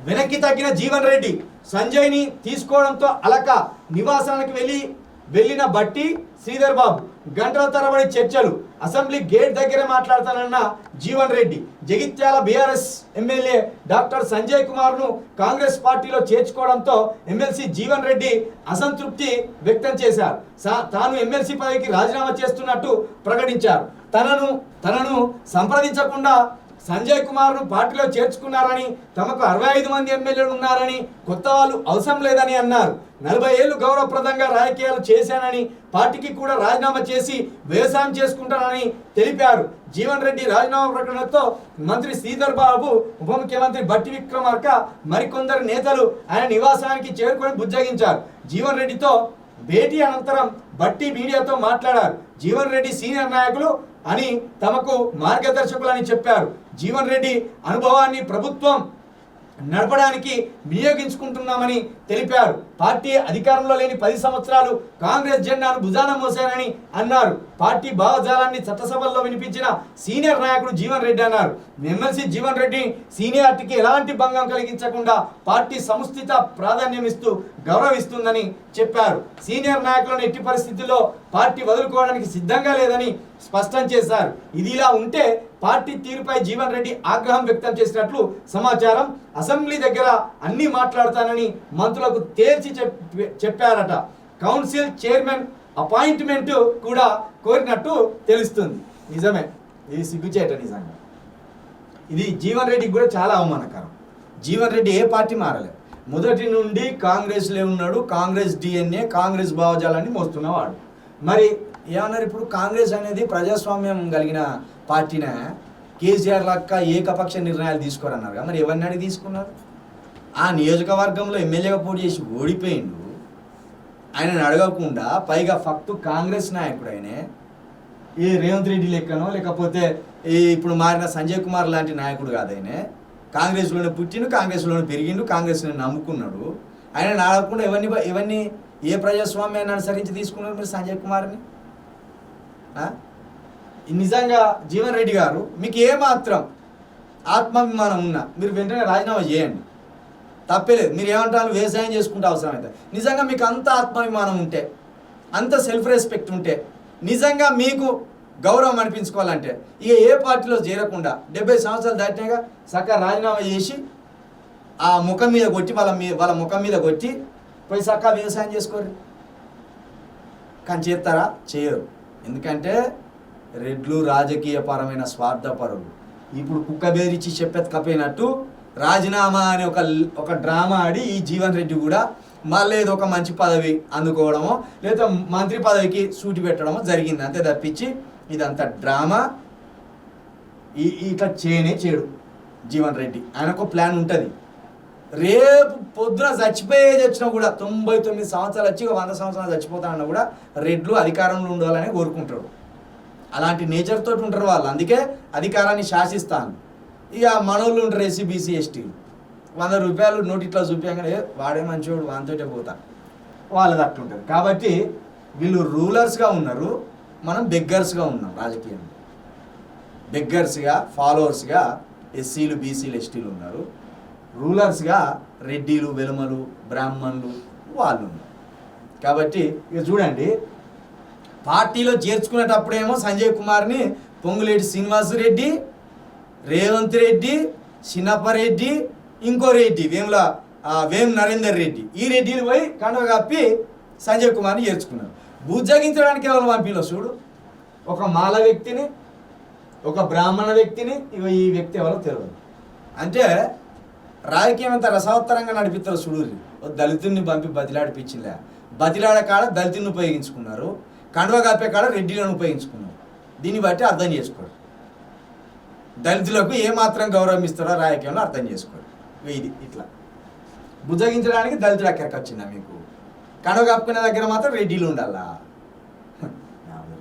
వెనక్కి తగ్గిన జీవన్ రెడ్డి సంజయ్ని తీసుకోవడంతో అలక నివాసానికి వెళ్ళిన బట్టి శ్రీధర్ బాబు గంటల తరబడి చర్చలు. అసెంబ్లీ గేట్ దగ్గర మాట్లాడతానన్న జీవన్ రెడ్డి. జగిత్యాల బీఆర్ఎస్ ఎమ్మెల్యే డాక్టర్ సంజయ్ కుమార్ ను కాంగ్రెస్ పార్టీలో చేర్చుకోవడంతో ఎమ్మెల్సీ జీవన్ రెడ్డి అసంతృప్తి వ్యక్తం చేశారు. తాను ఎమ్మెల్సీ పదవికి రాజీనామా చేస్తున్నట్టు ప్రకటించారు. తనను సంప్రదించకుండా సంజయ్ కుమార్ను పార్టీలో చేర్చుకున్నారని, తమకు 65 మంది ఎమ్మెల్యేలు ఉన్నారని, కొత్త వాళ్ళు అవసరం లేదని అన్నారు. 40 ఏళ్లు గౌరవప్రదంగా రాజకీయాలు చేశానని, పార్టీకి కూడా రాజీనామా చేసి వ్యవసాయం చేసుకుంటానని తెలిపారు. జీవన్ రెడ్డి రాజీనామా ప్రకటనతో మంత్రి శ్రీధర్ బాబు, ఉప ముఖ్యమంత్రి బట్టి విక్రమార్క మరికొందరు నేతలు ఆయన నివాసానికి చేరుకొని బుజ్జగించారు. జీవన్ రెడ్డితో భేటీ అనంతరం బట్టి మీడియాతో మాట్లాడారు. జీవన్ రెడ్డి సీనియర్ నాయకులు అని, తమకు మార్గదర్శకులని చెప్పారు. జీవన్ రెడ్డి అనుభవాన్ని ప్రభుత్వం నడపడానికి వినియోగించుకుంటున్నామని తెలిపారు. పార్టీ అధికారంలో లేని 10 సంవత్సరాలు కాంగ్రెస్ జెండాను భుజాన మోసారని అన్నారు. పార్టీ భావజాలాన్ని చట్టసభల్లో వినిపించిన సీనియర్ నాయకుడు జీవన్ రెడ్డి అన్నారు. ఎమ్మెల్సీ జీవన్ రెడ్డి సీనియారిటీకి ఎలాంటి భంగం కలిగించకుండా పార్టీ సముచిత ప్రాధాన్యం ఇస్తూ గౌరవిస్తుందని చెప్పారు. సీనియర్ నాయకులను ఎట్టి పరిస్థితుల్లో పార్టీ వదులుకోవడానికి సిద్ధంగా లేదని స్పష్టం చేశారు. ఇదిలా ఉంటే పార్టీ తీరుపై జీవన్ రెడ్డి ఆగ్రహం వ్యక్తం చేసినట్లు సమాచారం. అసెంబ్లీ దగ్గర అన్ని మాట్లాడతానని మంత్రులకు తేల్చి చెప్పారట. కౌన్సిల్ చైర్మన్ అపాయింట్మెంట్ కూడా కోరినట్టు తెలుస్తుంది. నిజమే, ఇది సిగ్గుచేట. నిజంగా ఇది జీవన్ రెడ్డికి కూడా చాలా అవమానకరం. జీవన్ రెడ్డి ఏ పార్టీ మారలేదు, మొదటి నుండి కాంగ్రెస్లో ఉన్నాడు. కాంగ్రెస్ డిఎన్ఏ, కాంగ్రెస్ భావజాలాన్ని మోస్తున్నవాడు. మరి ఏమన్నారు ఇప్పుడు? కాంగ్రెస్ అనేది ప్రజాస్వామ్యం కలిగిన పార్టీనే. కేసీఆర్ లక్క ఏకపక్ష నిర్ణయాలు తీసుకోరన్నారు. మరి ఎవరిని అడిగి తీసుకున్నారు? ఆ నియోజకవర్గంలో ఎమ్మెల్యేగా పోటీ చేసి ఓడిపోయిండు. ఆయనను అడగకుండా, పైగా ఫక్తు కాంగ్రెస్ నాయకుడు ఆయనే. ఏ రేవంత్ రెడ్డి లెక్కనో, లేకపోతే ఇప్పుడు మారిన సంజయ్ కుమార్ లాంటి నాయకుడు కాదు ఆయనే. కాంగ్రెస్లోనే పుట్టిండు, కాంగ్రెస్లోనే పెరిగిండు, కాంగ్రెస్ని నమ్ముకున్నాడు. ఆయన అడగకుండా ఇవన్నీ ఏ ప్రజాస్వామ్యాన్ని అనుసరించి తీసుకున్నారు మీరు సంజయ్ కుమార్ని? నిజంగా జీవన్ రెడ్డి గారు, మీకు ఏమాత్రం ఆత్మాభిమానం ఉన్నా మీరు వెంటనే రాజీనామా చేయండి, తప్పలేదు. మీరు ఏమంటారు? వ్యవసాయం చేసుకుంటే అవసరమైతే. నిజంగా మీకు అంత ఆత్మాభిమానం ఉంటే, అంత సెల్ఫ్ రెస్పెక్ట్ ఉంటే, నిజంగా మీకు గౌరవం అనిపించుకోవాలంటే ఇక ఏ పార్టీలో చేరకుండా 70 సంవత్సరాలు దాటినాక చక్కగా రాజీనామా చేసి ఆ ముఖం మీద కొట్టి వాళ్ళ ముఖం మీద కొట్టి పోయి చక్కగా వ్యవసాయం చేసుకోరు. కానీ చేస్తారా? చేయరు. ఎందుకంటే రెడ్లు రాజకీయపరమైన స్వార్థపరులు. ఇప్పుడు కుక్క బేరిచ్చి చెప్పెత్తుకపోయినట్టు రాజీనామా అని ఒక డ్రామా ఆడి ఈ జీవన్ రెడ్డి కూడా మళ్ళీ ఏదో ఒక మంచి పదవి అందుకోవడమో లేదా మంత్రి పదవికి సూటి పెట్టడమో జరిగింది. అంతే తప్పించి ఇదంతా డ్రామా. ఇట్లా చేయడు జీవన్ రెడ్డి. ఆయనకు ప్లాన్ ఉంటుంది. రేపు పొద్దున చచ్చిపోయేది వచ్చినా కూడా 99 సంవత్సరాలు వచ్చి 100 సంవత్సరాలు చచ్చిపోతానన్నా కూడా రెడ్లు అధికారంలో ఉండాలని కోరుకుంటారు. అలాంటి నేచర్ తోటి ఉంటారు వాళ్ళు. అందుకే అధికారాన్ని శాసిస్తాను. ఇక మనోళ్ళు ఉంటారు ఎస్సీ బీసీ ఎస్టీలు. 100 రూపాయలు నోటి ఇట్లా చూపించగానే వాడే మంచివాడు వానితోటే పోతా, వాళ్ళది అట్లుంటుంది. కాబట్టి వీళ్ళు రూలర్స్గా ఉన్నారు, మనం బెగ్గర్స్గా ఉన్నాం. రాజకీయంలో బెగ్గర్స్గా, ఫాలోవర్స్గా ఎస్సీలు బీసీలు ఎస్టీలు ఉన్నారు. రూలర్స్గా రెడ్డిలు వెలుమలు బ్రాహ్మణులు వాళ్ళు ఉన్నారు. కాబట్టి ఇక చూడండి, పార్టీలో చేర్చుకునేటప్పుడేమో సంజయ్ కుమార్ని పొంగులేటి శ్రీనివాసరెడ్డి, రేవంత్ రెడ్డి, చిన్నప్పరెడ్డి, ఇంకో రెడ్డి వేం నరేందర్ రెడ్డి, ఈ రెడ్డిని పోయి కండువ కప్పి సంజయ్ కుమార్ని చేర్చుకున్నారు. బుజ్జగించడానికి ఎవరు పంపిలో చూడు, ఒక మాల వ్యక్తిని, ఒక బ్రాహ్మణ వ్యక్తిని, ఈ వ్యక్తి ఎవరో తెలియదు. అంటే రాజకీయం అంతా రసవత్తరంగా నడిపిస్తారు. చూడు, దళితుడిని పంపి బతిలాడిపించిందా? బతిలాడే కాడ దళితుడిని ఉపయోగించుకున్నారు, కండువ కప్పే కాడ రెడ్డిలను ఉపయోగించుకున్నారు. దీన్ని బట్టి అర్థం చేసుకోరు. దళితులకు ఏమాత్రం గౌరవం ఇస్తారో రాజకీయంలో అర్థం చేసుకోరు. ఇది ఇట్లా బుజ్జగించడానికి దళితుడు అక్కడికి వచ్చిందా మీకు? కండువ కప్పుకునే దగ్గర మాత్రం రెడ్డిలు ఉండాలా?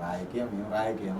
రాజకీయం